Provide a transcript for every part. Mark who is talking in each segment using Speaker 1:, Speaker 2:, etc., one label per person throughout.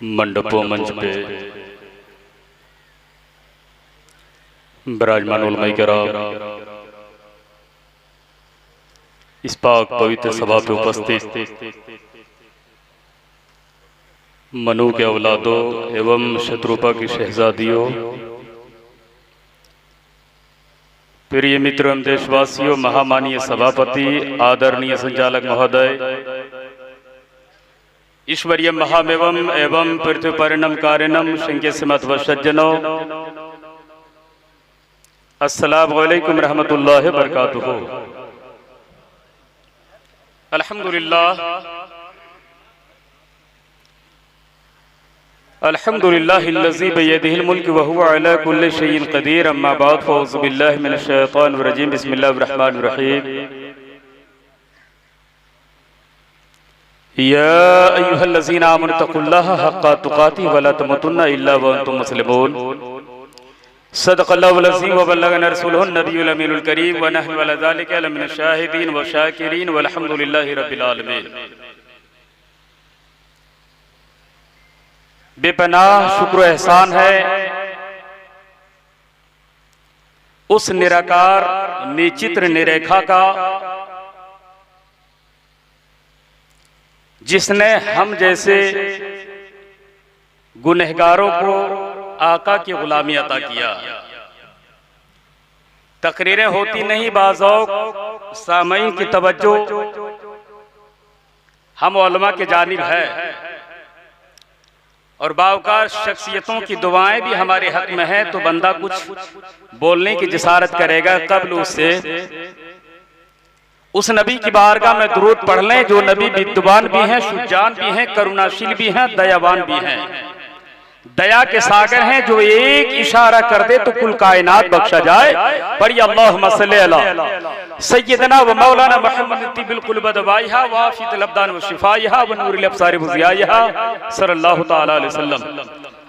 Speaker 1: मंडपों मंच पे विराजमान उलमाए किराम, इस पाक पवित्र सभा पे उपस्थित मनु के औलादों एवं शत्रुपा की शहजादियों, प्रिय मित्र एवं देशवासियों, महामाननीय सभापति, आदरणीय संचालक महोदय, ईश्वरीय महामेवम एवं पृथ्वी परिणम कारिणम शंके सिमत व सज्जनों, अस्सलामु अलैकुम रहमतुल्लाहि व बरकातुहू। अल्हम्दुलिल्लाह अल्हम्दुलिल्लाहिल्लज़ी बियदिहिल मुल्क व हुवा अला कुल्लि शैइन क़दीर। अम्मा बाद फ़अऊज़ु बिल्लाहि मिनश शैतानिर रजीम। बिस्मिल्लाहिर रहमानिर रहीम। या अय्युहल्लज़ीना आमनु तक़ुल्लाहा हक़्क़ा तुक़ातिहि व ला तमूतुन्ना इल्ला व अंतुम मुस्लिमून। सदक़ल्लाहुल अज़ीम व बल्लगना रसूलुहुन नबियुल अमीनुल करीम व नहनु अला ज़ालिका लमिनश शाहिदीन व शाकिरीन वल्हम्दुलिल्लाहि रब्बिल आलमीन। बेपनाह शुक्र एहसान है उस निराकार निचित्र निरेखा का जिसने हम जैसे गुनहगारों को आका की गुलामी अता किया। तकरीरें होती नहीं, बाज़ौक़ सामईन की तवज्जो हम उलमा के जानिब है और बावकार शख्सियतों की दुआएं भी हमारे हक में है, तो बंदा कुछ बोलने की जिसारत करेगा। कब्ल उससे उस नबी की बारगाह में दुरूद पढ़ लें जो नबी विद्वान भी हैं, शुजान भी हैं, करुणाशील भी हैं, दयावान भी हैं, दया के सागर हैं, जो एक इशारा कर दे तो कुल कायनात बख्शा जाए। पढ़िए अल्लाहुम्मा सल्ली अला सय्यदना व मौलाना मुहम्मद बिल बदवाइहा व आफियतुल अब्दान व शिफाइहा व नूरिल अब्सार व ज़ियाइहा सल्लल्लाहु तआला अलैहि वसल्लम।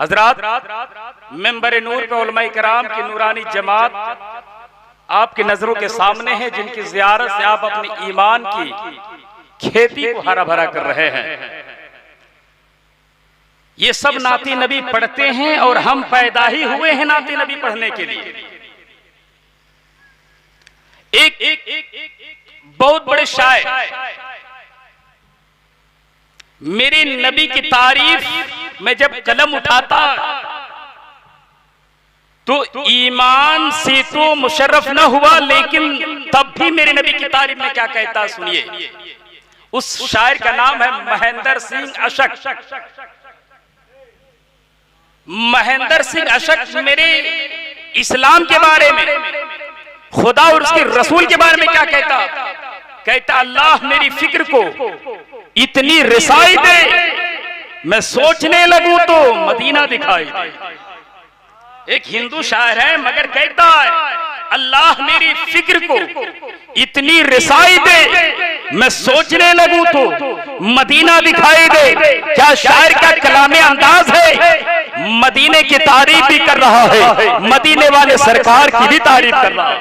Speaker 1: हज़रात, मिंबर नूर पे उलमाए किराम की नूरानी जमात आपकी नजरों के सामने है, जिनकी ज़ियारत से आप अपने ईमान की खेती को हरा भरा कर रहे हैं। ये सब नाती नबी पढ़ते हैं और हम पैदा ही हुए हैं नाती नबी पढ़ने के लिए। एक बहुत बड़े शायर मेरे नबी की तारीफ में जब कलम उठाता तो ईमान से तो मुशर्रफ न हुआ, लेकिन तब भी मेरे नबी की तारीफ में क्या कहता सुनिए। उस शायर का नाम है महेंद्र सिंह अशक। महेंद्र सिंह अशक मेरे इस्लाम के बारे में, खुदा और उसके रसूल के बारे में क्या कहता? कहता अल्लाह मेरी फिक्र को इतनी रिसाई दे, मैं सोचने लगूं तो मदीना दिखाई दे। एक हिंदू शायर है, मगर कहता है अल्लाह मेरी फिक्र को इतनी रिसाई दे, मैं सोचने लगूं तो मदीना दिखाई दे। क्या शायर का कलामे अंदाज है, मदीने की तारीफ भी कर रहा है, मदीने वाले सरकार की भी तारीफ कर रहा है।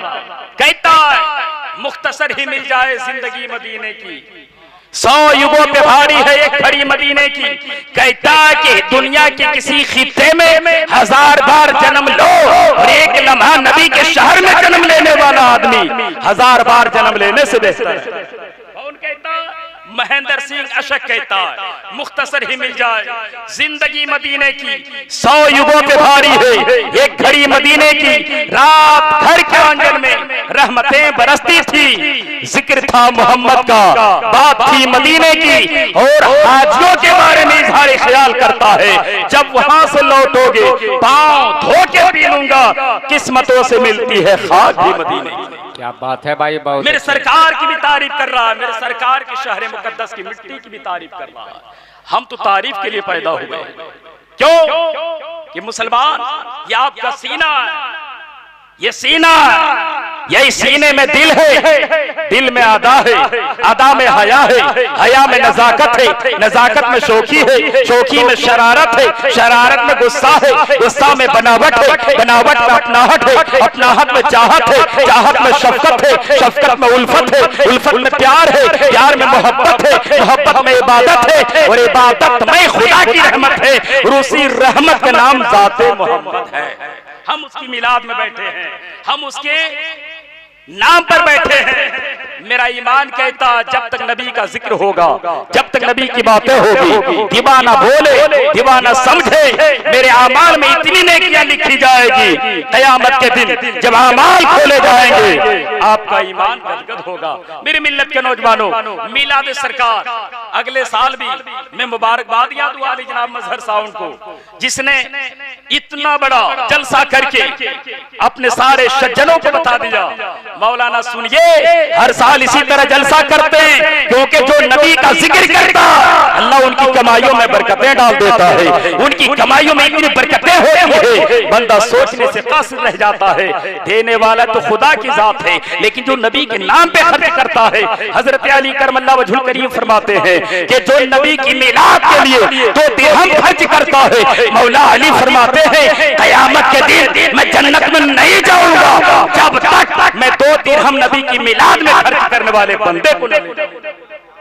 Speaker 1: कहता है मुख्तसर ही मिल जाए जिंदगी मदीने की, 100 युगों पे भारी है एक घड़ी मदीने की। कहता है कि दुनिया के किसी खित्ते में 1000 बार जन्म लो और एक लम्हा नबी के शहर में जन्म लेने वाला आदमी 1000 बार जन्म लेने से बेहतर है। कौन कहता? महेंद्र सिंह अशक कहता है मुख्तसर ही मिल जाए जिंदगी मदीने की, 100 युगों पे भारी है एक घड़ी मदीने की। रात घर के आंगन में रहमतें बरसती थी, जिक्र था मोहम्मद का, बात थी मदीने की। और हाजियों के बारे में इज़हार ख्याल करता है, जब वहां से लौटोगे पांव धो के पी लूंगा, किस्मतों से मिलती है खाक भी मदीने की।
Speaker 2: क्या बात है भाई, बहुत
Speaker 1: मेरे सरकार की भी तारीफ कर रहा है, मेरे सरकार के शहर मुकद्दस की मिट्टी की भी तारीफ कर रहा है। हम तो तारीफ के लिए पैदा हुए। क्यों? कि मुसलमान ये आपका सीना है, ये सीना है यही सीने में दिल है, दिल में अदा है, अदा में हया है, हया में नजाकत है, नजाकत में शौकी है, शौकी में शरारत है, शरारत में गुस्सा है, गुस्सा में बनावट है, बनावट में अपनाहट है, अपनाहट में चाहत है, चाहत में शफकत है, शफकत में उल्फत है, उल्फत में प्यार है, प्यार में मोहब्बत है, मोहब्बत में इबादत है, और इबादत में खुदा की रहमत है, और उसी रहमत का नाम ज़ाते मोहम्मद है। हम उसकी मिलाद में बैठे हैं, हम उसके नाम पर बैठे हैं। मेरा ईमान कहता जब तक नबी का जिक्र होगा, जब तक नबी की बातें होगी, दीवाना बोले, दीवाना समझे, मेरे आमाल में इतनी नेकियां लिखी जाएगी, कयामत के दिन जब आमाल खोले जाएंगे आपका ईमान गदगद होगा। मेरी मिल्लत के नौजवानों, मिलाद सरकार अगले साल भी मैं मुबारकबाद याद हुआ जनाब मजहर साउंड को, जिसने इतना बड़ा जलसा करके अपने सारे सज्जनों को बता दिया, मौलाना सुनिए हर साल इसी तरह जलसा करते हैं, क्योंकि जो नबी का जिक्र करता अल्लाह उनकी कमाइयों में बरकतें डाल देता है, उनकी कमाइयों में इतनी बरकतें होती है बंदा सोचने से कासिर रह जाता है। देने वाला तो खुदा की जात है, लेकिन जो नबी के नाम पे खर्च करता है, हजरत अली करमल्लाहु वजहुल करीम फरमाते हैं कि जो नबी की मिलाद के लिए 2 दिरहम खर्च करता है, मौला अली फरमाते हैं कयामत के दिन मैं जन्नत में नहीं जाऊंगा जब तक मैं 2 दिरहम नबी की मिलाद में खर्च करने वाले बंदे को नहीं मिलूंगा।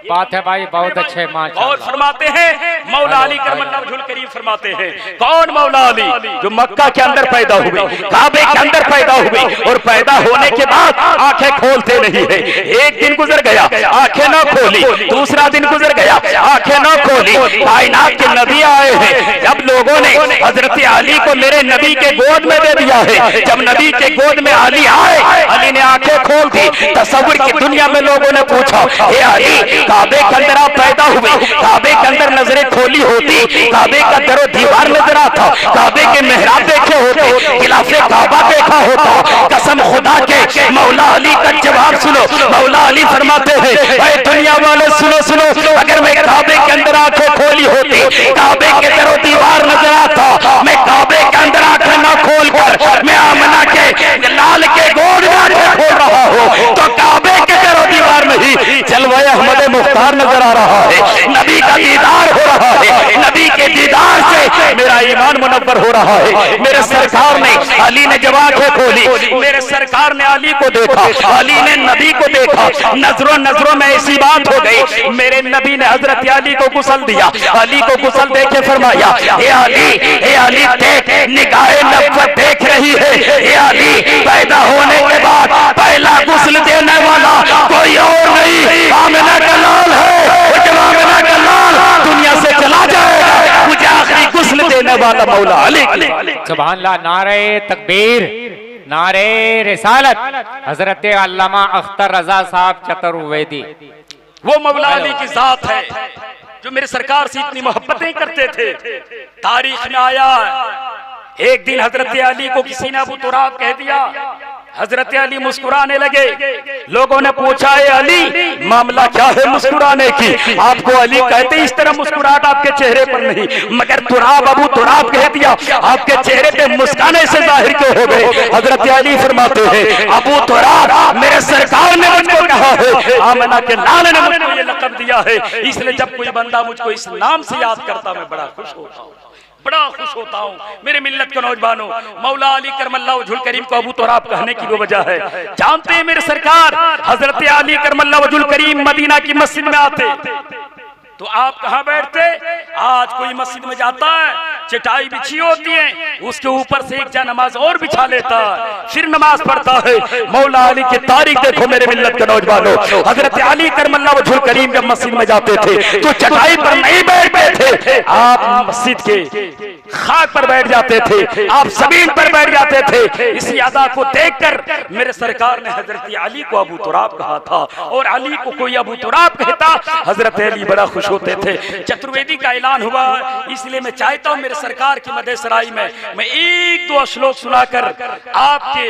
Speaker 2: बात है भाई, बहुत अच्छे माशाअल्लाह।
Speaker 1: और फरमाते हैं मौला अली करमल्लाहु वजहुल करीम फरमाते हैं, कौन मौला अली? जो मक्का के अंदर पैदा हुए, काबे के अंदर पैदा हुए, और पैदा होने के बाद आंखें खोलते नहीं है। एक दिन गुजर गया आंखें ना खोली, दूसरा दिन गुजर गया आंखें ना खोली, कायनात के नबी आए हैं। जब लोगों ने हजरत अली को मेरे नबी के गोद में दे दिया है, जब नबी के गोद में अली आए, अली ने आंखें खोल दी। तसव्वुर की दुनिया में लोगों ने पूछा, हे अली काबे के अंदर आप पैदा हुए, काबे के अंदर नजरें खोली होती, काबे का दरो दीवार नजर आता, काबे के मेहराब देखे होते, खिलाफे काबा देखा होता। कसम खुदा के मौला अली का जवाब सुनो, मौला अली फरमाते हैं भाई दुनिया वाले सुनो सुनो, अगर मैं काबे के अंदर आंखें खोली होती, काबे के दरो दीवार नजर आता, मैं काबे के अंदर आंखें ना खोल कर मैं आमना के लाल के गोद में आंखें खोल रहा हूँ, तो काबे के दरो दीवार में ही जलवा अहमद मुख्तार नजर आ रहा है, नबी का दीदार हो रहा है, नबी के दीदार से मेरा ईमान मुनव्वर हो रहा है। मेरे सरकार ने अली ने जब आंखें खोली, मेरे सरकार ने अली को देखा, अली ने नबी को देखा, नजरों नजरों में ऐसी बात हो गई, मेरे नबी ने हजरत अली को गुस्ल दिया, अली को गुस्ल देके फरमाया, हे अली देख निगाहे नब्वत देख रही है, हे अली पैदा होने के बाद पहला गुस्ल देने वाला कोई और नहीं, आमिना का लाल है, आमिना का लाल दुनिया से चला जाएगा, मुझे आखिरी गुस्ल देने वाला मौला अली।
Speaker 2: सुभान अल्लाह, नारे तकबीर, नारे रिसालत। हजरत अल्लामा अख्तर रजा साहब चतुर्वेदी,
Speaker 1: वो मौला अली की जात है जो मेरे सरकार से इतनी मोहब्बतें करते थे। तारीख में आया एक दिन हजरत अली को किसी ने अबू तुराब कह दिया, हजरत अली मुस्कुराने लगे। लोगों ने पूछा, है अली मामला क्या है मुस्कुराने की? आपको अली कहते इस तरह मुस्कुराहट आपके चेहरे पर नहीं, मगर तुराब अबू तुराब कह दिया, आपके चेहरे पे मुस्काने से जाहिर क्यों हो गए? हजरत अली फरमाते हैं, अबू तुराब मेरे सरकार ने मुझको कहा है, आमना के लाल ने मुझको ये लक़ब दिया है, इसलिए जब कोई बंदा मुझको इस नाम से याद करता मैं बड़ा खुश होता हूँ, बड़ा खुश होता हूँ। मेरे मिल्लत के नौजवानों, मौला अली करमल्लाहु वजहुल करीम को अबू तुराब कहने की वो वजह है, जानते हैं मेरे सरकार हजरत अली करमल्लाहु वजहुल करीम मदीना की मस्जिद में आते तो आप कहाँ बैठते? आज कोई मस्जिद में जाता है, चटाई बिछी होती है, उसके ऊपर से एक नमाज और बिछा लेता है, फिर नमाज पढ़ता है। मौला अली की तारीख देखो मेरे मिल्लत के नौजवानों, हजरत अली करमल्लाहु वजहुल करीम जब मस्जिद में जाते थे तो चटाई पर नहीं बैठते थे, आप मस्जिद के खाक पर बैठ जाते थे, आप जमीन पर बैठ जाते थे। इसी अदा को देखकर मेरे सरकार ने हजरत अली को अबू तुराब कहा था, और अली को कोई अबू तुराब कहता हजरत अली बड़ा खुश होते थे। चतुर्वेदी का ऐलान हुआ, इसलिए मैं चाहता हूं मेरे सरकार की मदह सराई में मैं 1-2 श्लोक सुनाकर आपके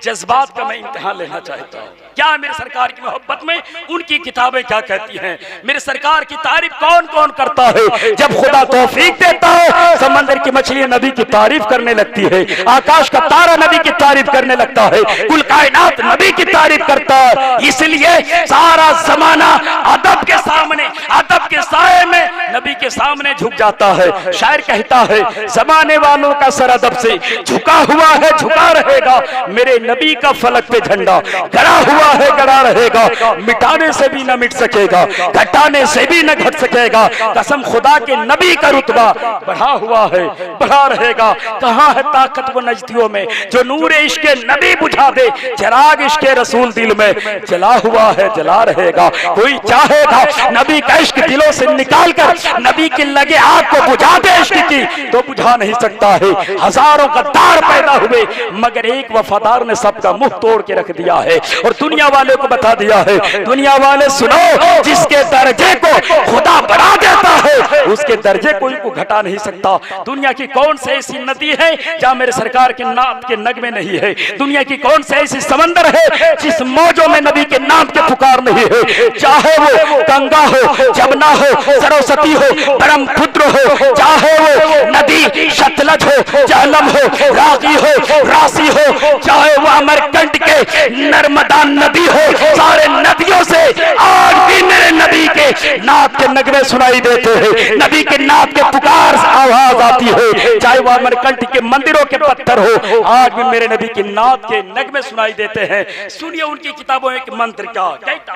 Speaker 1: जज्बात का मैं इम्तिहान लेना चाहता हूँ। क्या मेरे सरकार की मोहब्बत में उनकी किताबें क्या कहती हैं? मेरे सरकार की तारीफ कौन कौन करता है? जब खुदा तौफीक देता है, समंदर की मछलियां नबी की तारीफ करने लगती है, आकाश का तारा नबी की तारीफ करने लगता है, कुल कायनात नबी की तारीफ करता है। इसलिए सारा जमाना अदब के सामने, अदब के साए में नबी के सामने झुक जाता है। शायर कहता है, जमाने वालों का सर अदब से झुका हुआ है, झुका रहेगा। मेरे नबी का फलक पे झंडा गड़ा हुआ है, गड़ा रहेगा। मिटाने से भी न मिट सकेगा, घटाने से भी न घट सकेगा। कसम खुदा के नबी का रुतबा बढ़ा हुआ है, बढ़ा रहेगा। कहाँ है ताकत वो नजदियों में जो नूर इश्क नबी बुझा दे? चिराग इश्क रसूल दिल में जला हुआ है, जला रहेगा। कोई चाहेगा नबी का इश्क दिलों से निकाल कर नबी की लगे आग को बुझा दे इश्क की, तो बुझा नहीं सकता है। हजारों गद्दार पैदा हुए मगर एक वफादार ने सबका मुंह तोड़ के रख दिया है और दुनिया वाले को बता दिया है, दुनिया वाले सुनो, जिसके दर्जे को खुदा बढ़ा देता है उसके दर्जे कोई को घटा नहीं सकता। दुनिया की कौन सी ऐसी नदी है जहां मेरे सरकार के नाम के नगमे नहीं है? दुनिया की कौन सी ऐसी समंदर है जिस मौजों में नबी के नाम के पुकार नहीं है? चाहे वो गंगा हो, जमुना हो, सरस्वती हो, ब्रह्मपुत्र हो, चाहे वो नदी सतलज हो, झेलम हो, रागी हो, राशि हो, चाहे वो अमरकंट के नर्मदा नदी हो, सारे नदियों से आज भी मेरे नबी के नाथ के नगमे सुनाई देते हैं, नबी के नाथ के पुकार आवाज आती है। चाहे वो अमरकंट के मंदिरों के पत्थर हो, आज भी मेरे नबी के नाथ के नगमे सुनाई देते हैं। सुनिए उनकी किताबों में एक मंत्र क्या कहता,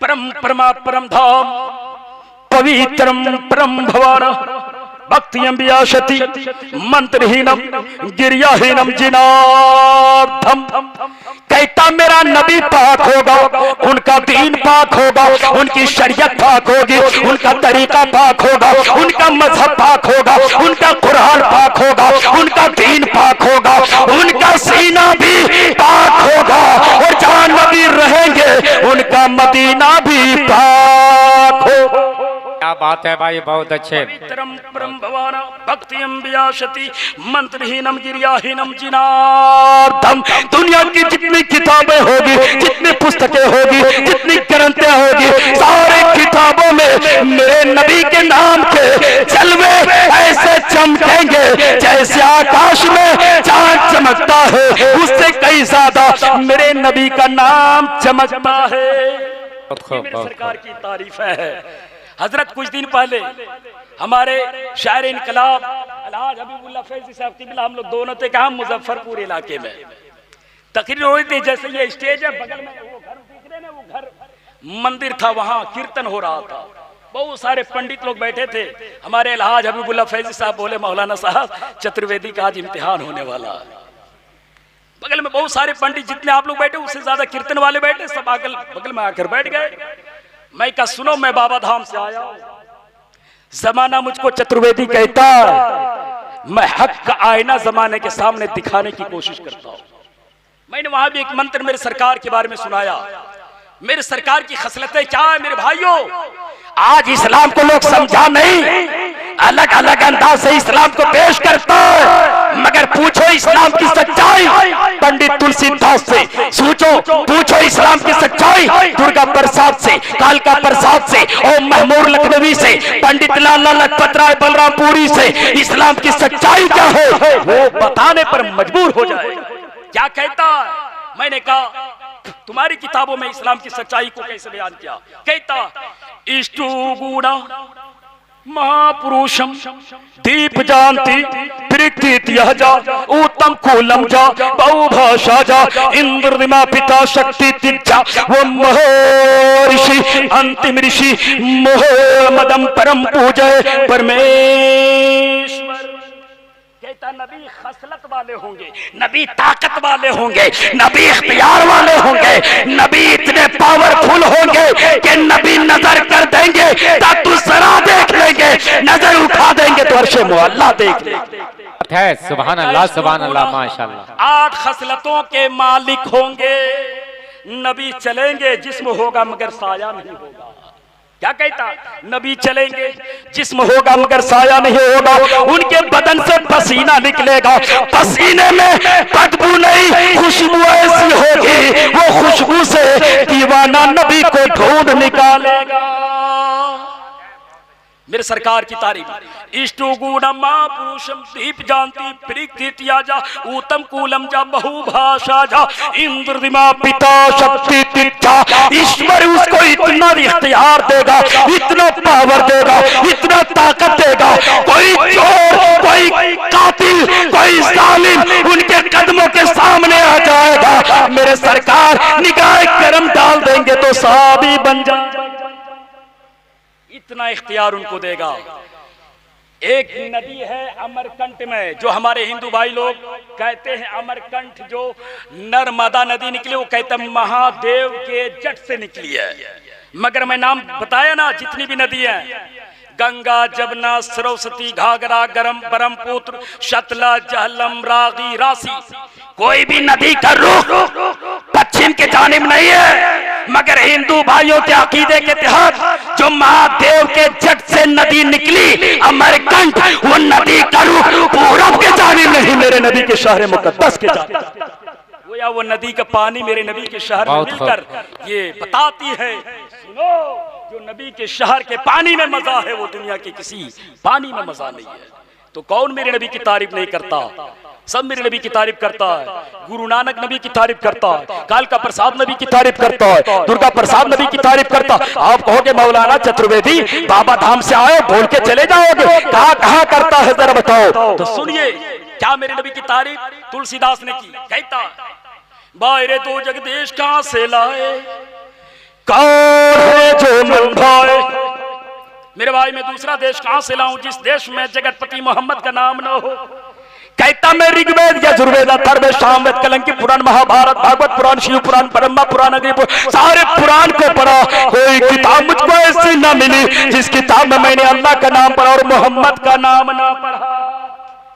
Speaker 1: परम परमा परम धाम पवित्रम परम भवान भक्तियं व्याशति मंत्रहीनम गिरियाहीनम जिनार्थम। कहता मेरा नबी पाक होगा, उनका दीन पाक होगा, उनकी शरीयत पाक होगी, उनका तरीका पाक होगा, उनका मजहब पाक होगा, उनका कुरान पाक होगा, उनका दीन पाक होगा, उनका सीना भी पाक होगा और जहां नबी रहेंगे उनका मदीना भी पाक हो।
Speaker 2: क्या बात है भाई, बहुत अच्छे।
Speaker 1: पवित्रम परम भवान भक्तियं व्याशति मंत्रहीनम गिरियाहीनम जिनार्थम। दुनिया की जितनी किताबें होगी, जितनी पुस्तकें होगी, जितनी ग्रंथें होगी, सारे किताबों में मेरे नबी के नाम के जलवे ऐसे चमकेंगे जैसे आकाश में चांद चमकता है, उससे कई ज्यादा मेरे नबी का नाम चमकता है। मेरे सरकार की तारीफ है। हजरत कुछ दिन पहले हमारे शायर इनकलाब अलहाज हबीबुल्लाह फैजी साहब किबला, हम लोग दोनों थे कहा मुजफ्फरपुर इलाके में तकरीर हो रही थी। जैसे ये स्टेज है, बगल में वो घर दिख रहे ना, वो घर मंदिर था, वहां कीर्तन हो रहा था। बहुत सारे पंडित लोग बैठे थे। हमारे अलहाज हबीबुल्लाह फैजी साहब बोले, मौलाना साहब चतुर्वेदी का आज इम्तिहान होने वाला है। बगल में बहुत सारे पंडित, जितने आप लोग बैठे उससे ज्यादा कीर्तन वाले बैठे, सब बगल में आकर बैठ गए। मैं कहा सुनो, मैं बाबा धाम से आया हूं, जमाना मुझको चतुर्वेदी कहता है, मैं हक का आईना जमाने के सामने दिखाने की कोशिश करता हूं। मैंने वहां भी एक मंत्र मेरे सरकार के बारे में सुनाया। मेरे सरकार की खसलतें क्या है मेरे भाइयों? आज इस्लाम को लोग समझा नहीं, अलग अलग अंदाज से इस्लाम को पेश करता है, मगर पूछो इस्लाम की सच्चाई पंडित तुलसीदास से, पूछो इस्लाम की सच्चाई दुर्गा प्रसाद से, कालका प्रसाद से और महमूद लखनवी से, पंडित लाला लजपत राय बलरामपुरी से इस्लाम की सच्चाई क्या है वो बताने पर मजबूर हो जाए। क्या कहता है? मैंने कहा तुम्हारी किताबों में इस्लाम की सच्चाई को कैसे बयान किया? कहता इष्टु गुणा महापुरुषम दीप जानती प्रीति जा उत्तम कुलम जा बहुभाषा जा इंद्रदिमा पिता शक्ति तिजा वो महर्षि अंतिम ऋषि मोहम्मदम परम पूजय परमेश्वर। कहता नबी खसलत वाले होंगे, नबी ताकत वाले होंगे, नबी इख्तियार वाले होंगे, नबी इतने पावरफुल होंगे कि नबी नजर कर देंगे तो जरा देख लेंगे, नजर उठा देंगे तो अर्शे मुअल्ला देख लेंगे।
Speaker 2: सुभान अल्लाह, सुभान अल्लाह, माशाअल्लाह।
Speaker 1: 8 खसलतों के मालिक होंगे, नबी चलेंगे जिस्म होगा मगर साया नहीं होगा। क्या कहता? नबी चलेंगे, जिस्म होगा मगर साया नहीं होगा, उनके बदन से पसीना निकलेगा, पसीने में बदबू नहीं खुशबू ऐसी होगी, वो खुशबू से दीवाना नबी को ढूंढ निकालेगा। मेरे सरकार की तारीफ। इष्टु गुणम पुरुषम दीप जानती प्रीतिया जा उत्तम कूलम जा बहुभाषा जा इंद्रदिमा पिता शक्ति तिच्छा। ईश्वर उसको इतना इख्तियार देगा, इतना पावर देगा, इतना ताकत देगा, कोई चोर, कोई कातिल, कोई जालिम उनके कदमों के सामने आ जाएगा। मेरे सरकार निगाह करम डाल देंगे तो साहबी बन जाएगा। इतना इख्तियार उनको देगा। एक नदी है अमरकंट में, जो हमारे हिंदू भाई लोग कहते हैं अमरकंट, जो नर्मदा नदी निकली, वो कहते हैं महादेव के जट से निकली है। मगर मैं नाम बताया ना, जितनी भी नदी है, गंगा, जमुना, सरस्वती, घाघरा, गरम, ब्रह्मपुत्र, शतला, जहलम, रागी, राशि, कोई भी नदी का रुख पश्चिम के जानिब नहीं है। मगर हिंदू भाइयों के अकीदे के तहत जो महादेव के जट से नदी निकली अमरकंट, वो नदी का रुख पूरब के जानिब नहीं, मेरे नबी के शहर मुकद्दस के जानिब। वो नदी का पानी मेरे नबी के शहर में मिलकर ये बताती है, सुनो, जो नबी के शहर के पानी में मजा है वो दुनिया के किसी पानी में मजा नहीं है। तो कौन मेरे नबी की तारीफ नहीं करता? सब मेरे नबी की तारीफ करता है। गुरु नानक नबी की तारीफ करता है, कालका प्रसाद नबी की तारीफ करता है, दुर्गा प्रसाद नबी की तारीफ करता है। आप कहोगे मौलाना चतुर्वेदी बाबा धाम से आए, बोल के चले जाओगे, कहाँ कहाँ करता है जरा बताओ। तो सुनिए क्या मेरे नबी की तारीफ तुलसीदास ने की। कहता बाहरे तो जगदेश कहाँ से लाए, कौन है जो मन भाए। मेरे भाई मैं दूसरा देश कहाँ से लाऊं जिस देश में जगतपति मोहम्मद का नाम न हो। कहता मैं ऋग्वेद, यजुर्वेद, अथर्ववेद, सामवेद, कलंकी पुराण, महाभारत, भागवत पुराण, शिव पुराण, ब्रह्मा पुराण, अग्नि पुराण, सारे पुराण को पढ़ा, कोई किताब मुझको ऐसी न मिली जिस किताब में मैंने अल्लाह का नाम पढ़ा और मोहम्मद का नाम ना पढ़ा।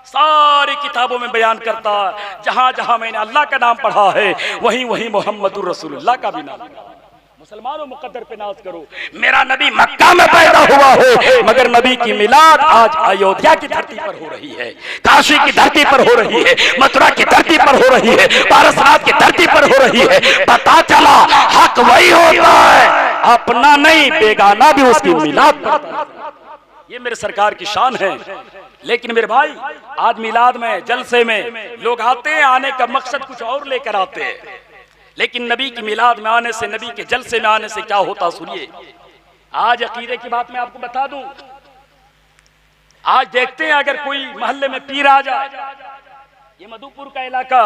Speaker 1: सारी किताबों में बयान करता है, जहां जहां मैंने अल्लाह का नाम पढ़ा है वहीं वहीं मोहम्मदुर रसूलुल्लाह का भी नाम। मुसलमानों मुकद्दर पे नाज करो, मेरा नबी मक्का में पैदा हुआ हो, मगर नबी की मिलाद आज अयोध्या की धरती पर हो रही है, काशी की धरती पर हो रही है, मथुरा की धरती पर हो रही है, पारसनाथ की धरती पर हो रही है। पता चला हक वही होता है, अपना नहीं बेगाना भी उसकी मिलाद करता है। ये मेरे सरकार की शान है। लेकिन मेरे भाई आज मिलाद में, जलसे में लोग आते हैं, आने का मकसद कुछ और लेकर आते हैं। लेकिन नबी की मिलाद में आने से, नबी के जलसे में आने से क्या होता सुनिए। आज अकीदे की बात मैं आपको बता दूं, आज देखते हैं अगर कोई मोहल्ले में पीर आ जाए, ये मधुपुर का इलाका,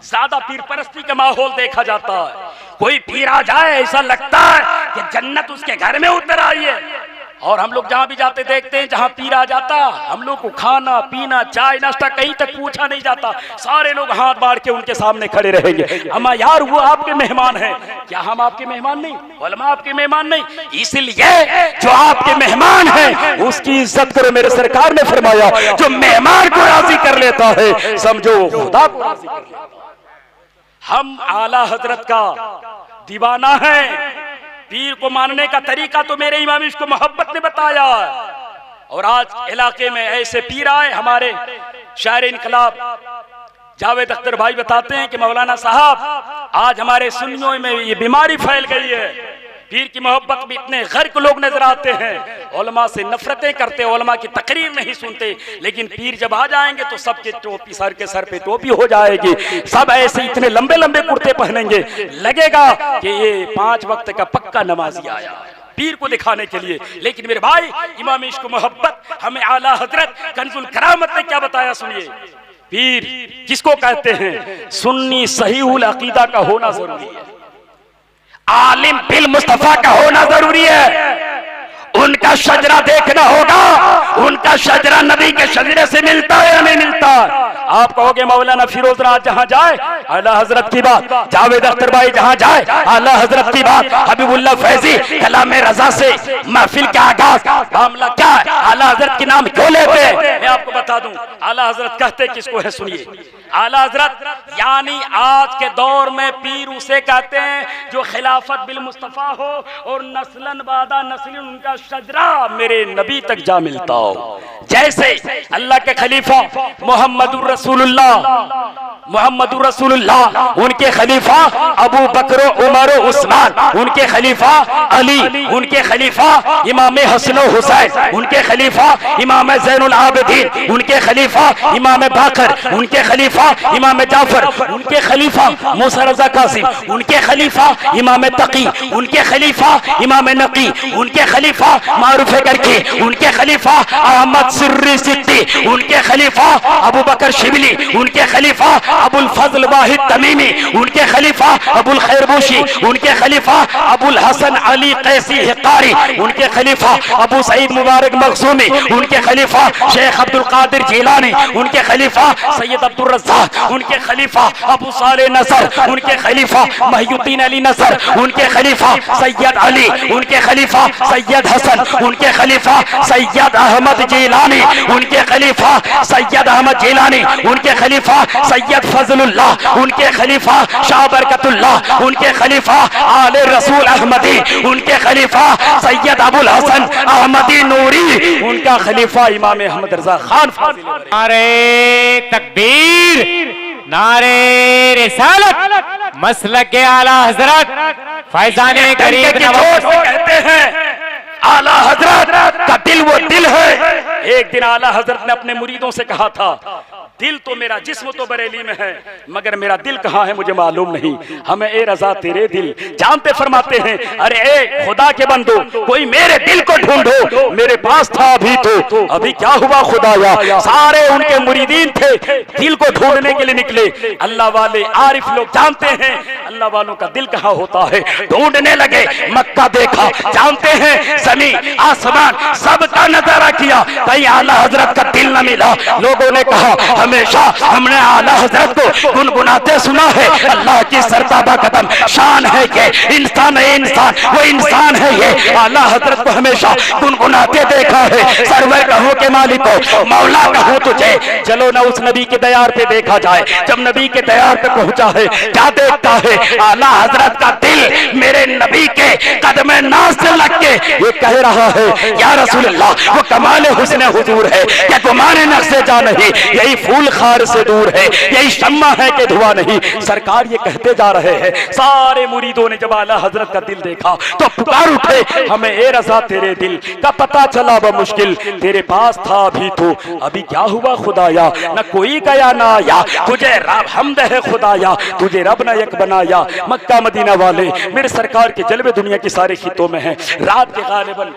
Speaker 1: ज्यादा पीर परस्ती का माहौल देखा जाता है। कोई पीर आ जाए ऐसा लगता है कि जन्नत उसके घर में उतर आई है। और हम लोग जहां भी जाते देखते हैं, जहां पीर आ जाता, हम लोग को खाना पीना चाय नाश्ता कहीं तक पूछा नहीं जाता, सारे लोग हाथ बाढ़ के उनके सामने खड़े रहेंगे। अम्मा यार वो आपके मेहमान हैं, क्या हम आपके मेहमान नहीं? उलमा आपके मेहमान नहीं? इसलिए जो आपके मेहमान हैं उसकी इज्जत करो। मेरे सरकार ने फरमाया जो मेहमान को राजी कर लेता है समझो खुदा को राजी कर लेता है। हम आला हजरत का दीवाना है। पीर को मानने का तरीका तो मेरे इमाम इश्क मोहब्बत ने बताया। और आज इलाके में ऐसे पीर आए, हमारे शायर इनकलाब जावेद अख्तर भाई बताते हैं कि मौलाना साहब आज हमारे सुन्नियों में ये बीमारी फैल गई है, पीर की मोहब्बत में इतने गर्क लोग नजर आते हैं, उलमा से नफरतें करते, उलमा की तकरीर नहीं सुनते, लेकिन पीर जब आ जाएंगे तो सबके टोपी, सर के सर पे टोपी हो जाएगी, सब ऐसे इतने लंबे लंबे कुर्ते पहनेंगे, लगेगा कि ये 5 वक्त का पक्का नमाजी आया पीर को दिखाने के लिए। लेकिन मेरे भाई इमाम इश्क मोहब्बत हमें आला हजरत कंजुल करामत ने क्या बताया सुनिए। पीर किसको कहते हैं? सुन्नी सहीहुल अकीदा का होना जरूरी है, आलिम बिल मुस्तफा का होना जरूरी है, उनका शजरा देखना होगा, उनका शजरा नबी के शजरे से मिलता है या नहीं मिलता। आप कहोगे मौलाना फिरोज राज जहां जाए आला हजरत की बात, जावेद अख्तर भाई जहां जाए आला हजरत की बात, हबीबुल्लाह फैजी कलाम रजा से महफिल का आगाज मामला क्या है, आला हजरत के नाम क्यों लेते हैं? मैं आपको बता दूं आला हजरत कहते किसको है, सुनिए। आला हजरत यानी आज के दौर में पीर उसे कहते हैं जो खिलाफत बिल मुस्तफा हो और नस्लन बादा नस्लन उनका शजरा मेरे नबी तक जा मिलता हो। जैसे अल्लाह के खलीफा मोहम्मदुर रसूलुल्लाह उनके खलीफा अबू बकर उमर उस्मान, उनके खलीफा अली, उनके खलीफा इमाम हसन हुसैन, उनके खलीफा इमाम ज़ैनुल आबिदीन, उनके खलीफा इमाम बाकर, उनके खलीफा इमाम जाफर, उनके खलीफा मूसा रज़ा कासिम, उनके खलीफा इमाम तकी, उनके खलीफा इमाम नकी, उनके खलीफा मारूफ करके, उनके खलीफा अहमद सिर्री सिद्दी, उनके खलीफा अबू बकर शिबली, उनके खलीफा अबुल फजल वाहिद तमीमी, उनके खलीफा अबुल खैरबूशी, उनके खलीफा अबुल हसन अली कैसी हिकारी, उनके खलीफा अबू सईद मुबारक मखसूमी, उनके खलीफा शेख अब्दुल कादिर जिलानी, उनके खलीफा सैयद अब्दुल रज़्ज़ाक, उनके खलीफा अबू साले नसर, उनके खलीफा महियुद्दीन अली नसर, उनके खलीफा सैयद अली, उनके खलीफा सैयद हसन, उनके खलीफा सैयद अहमद जिलानी, उनके खलीफा सैयद अहमद जिलानी, उनके खलीफा सैयद फजलुल्लाह, उनके खलीफा शाह बरकतुल्लाह, उनके खलीफा आले रसूल अहमदी, उनके खलीफा सैयद अबुल हसन अहमदी नूरी, उनका खलीफा इमाम अहमद रजा खान फाजिल।
Speaker 2: नारे तकबीर, नारे रिसालत, मसलक के आला हजरत फैजाने गरीब नवाज
Speaker 1: कहते हैं आला हजरत का दिल वो दिल है। एक दिन आला हजरत ने अपने मुरीदों से कहा था दिल तो मेरा, जिस्म तो बरेली में है, मगर मेरा दिल कहाँ है मुझे मालूम नहीं, हमें ए रजा तेरे दिल जानते। फरमाते हैं अरे ए खुदा के बंदो कोई मेरे दिल को ढूंढो, मेरे पास था अभी तो अभी क्या हुआ खुदाया। सारे उनके मुरीदीन थे, दिल को ढूंढने के लिए निकले। अल्लाह वाले आरिफ लोग जानते हैं अल्लाह वालों का दिल कहाँ होता है, ढूंढने लगे। मक्का देखा, जानते हैं जमीन आसमान सबका नजारा किया, कहीं आला हजरत का दिल न मिला। लोगों ने कहा हमेशा हमने आला हजरत को गुनगुनाते सुना है, अल्लाह की सरताबा कदम शान है ये, इंसान है इंसान, वो इंसान है ये। आला हजरत को हमेशा गुनगुनाते देखा है, सरवर कहूं के मालिक को मौला कहूं तुझे। चलो ना उस नबी के दयार पे देखा जाए, जब नबी के दयार पे पहुंचा है क्या देखता है, आला हजरत का दिल मेरे नबी के कदम नाज से लग के ये कह रहा है या रसूल अल्लाह वो कमाल हुस्न हुजूर है, क्या गुमाने नक्शे जा नहीं, यही फूल खार से दूर है, यही शम्मा है कि धुआं नहीं। सरकार ये कहते जा रहे हैं। सारे मुरीदों ने जब आला हजरत का दिल देखा तो पुकार उठे हमें ए रजा तेरे दिल का पता चला वो मुश्किल तेरे पास था अभी तो अभी क्या हुआ खुदाया, न कोई गया ना आया, तुझे रब हमद है खुदाया, तुझे रब न एक बनाया। मक्का मदीना वाले मेरे सरकार के जलवे दुनिया की सारे खितों में है। रात के गालिबन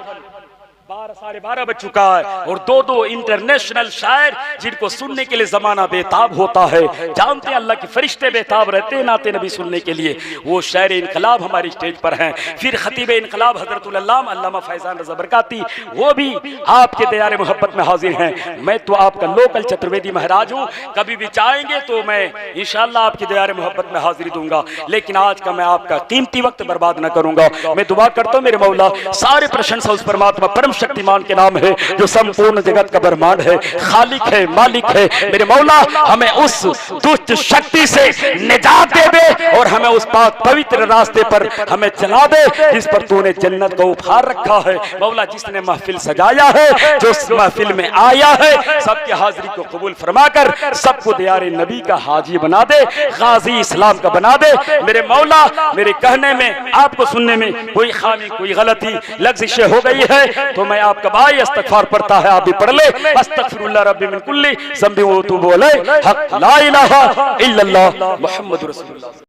Speaker 1: 12-12:30 बज चुका है और दो इंटरनेशनल शायर जिनको सुनने के लिए जमाना बेताब होता है, जानते हैं अल्लाह के फरिश्ते बेताब रहते हैं नाते नबी सुनने के लिए, वो शायर इनकलाब हमारी स्टेज पर हैं। फिर खतीब इनकलाब हजरतुल अल्लामा अल्लामा फैजान रज़ा बरकाती वो भी आपके दयारे मोहब्बत में हाजिर हैं। मैं तो आपका लोकल चतुर्वेदी महाराज हूँ, कभी भी चाहेंगे तो मैं इंशाअल्लाह आपके दयारे मोहब्बत में हाजिरी दूंगा, लेकिन आज का मैं आपका कीमती वक्त बर्बाद न करूंगा। मैं दुआ करता हूँ मेरे मौला सारे प्रशंसा उस परमात्मा परम शक्तिमान के नाम है जो संपूर्ण जगत का ब्रह्मांड है, खालिक है, मालिक है। मेरे मौला हमें उस दुष्ट शक्ति से निजात दे दे और हमें उस पाक पवित्र रास्ते पर हमें चला दे जिस पर तूने जन्नत को उपहार रखा है। मौला जिसने महफिल सजाया है, जो इस महफिल में आया है, सबकी हाजिरी को कबूल फरमाकर सबको दियारे नबी का हाजी बना दे, गाजी इस्लाम का बना दे। मेरे मौला मेरे कहने में आपको सुनने में कोई खामी कोई गलती लफ्ज़ हो गई है तो मैं आपका भाई इस्तगफार पढ़ता है, आप भी पढ़ ले। अस्तगफिरुल्लाह रब्बी मिन कुल्ली ज़ंबि व अतूबु अलैहि, हक ला इलाहा इल्लल्लाह मुहम्मदुर रसूलुल्लाह।